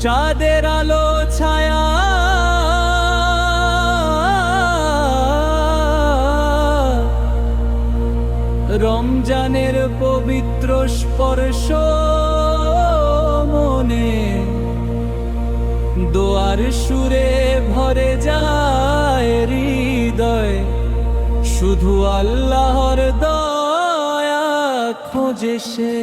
চাঁদের আলো ছায়া রমজানের পবিত্র স্পর্শ মনে দোয়ার সুরে ভরে যায় হৃদয়, শুধু আল্লাহর দয়া খোঁজে সে।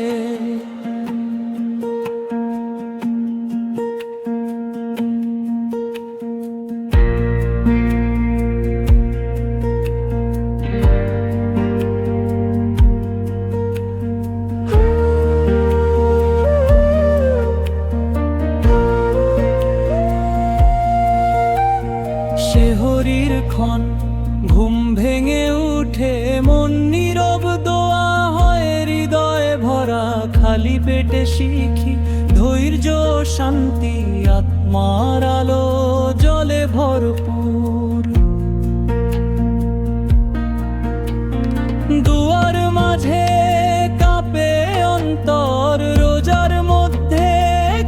সেহরির ক্ষণ ঘুম ভেঙে উঠে মন নীরব দোয়া হয় হৃদয়ে ভরা, খালি পেটে শিখি ধৈর্য শান্তি, আত্মার আলো জলে ভরপুর। দুয়ার মাঝে কাঁপে অন্তর, রোজার মধ্যে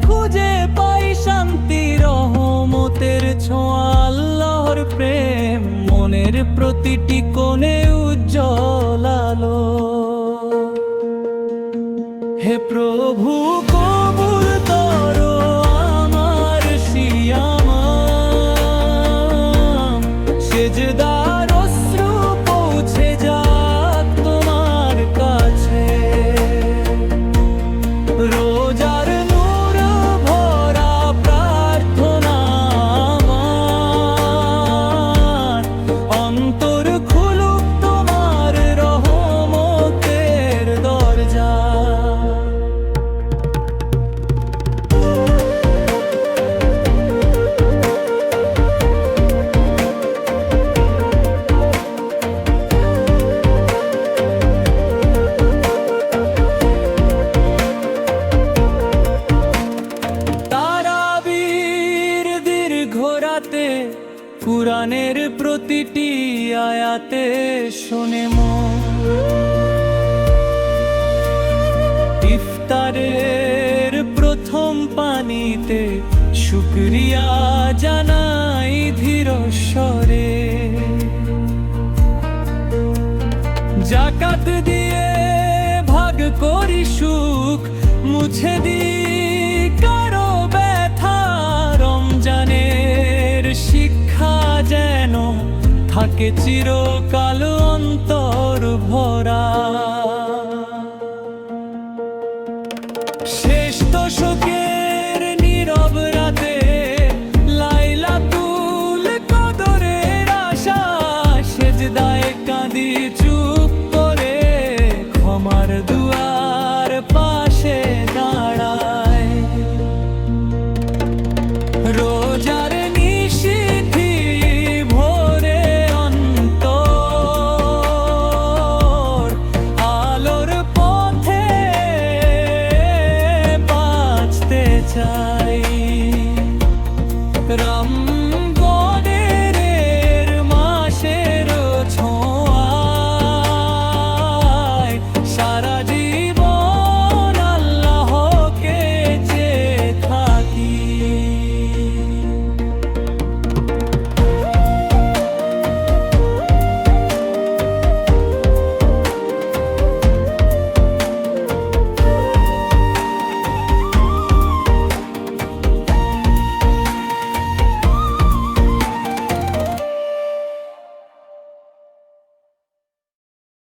খুঁজে পাই শান্তি, রহমতের ছোঁয়া আল্লাহর প্রেম, মনের প্রতিটি কোণে উজ্জ্বল আলো। হে প্রভু কবুল করো আমার সিয়াম, সেজদার অশ্রু পৌঁছে যাক তোমার কাছে, রোজার নূর ভরা প্রার্থনা আমার, অন্তর খুলুক তোমার রহমতের দরজা। তারাবির দীর্ঘ রাতে কুরআনের প্রতিটি আয়াতে শোনে মন, ইফতারের প্রথম পানিতে শুকরিয়া জানাই ধীর স্বরে, যাকাত দিয়ে ভাগ করি সুখ, মুছে দি কারো ব্যথা, রমজানের শিক্ষা যেন থাকে চিরকাল অন্তর ভরা।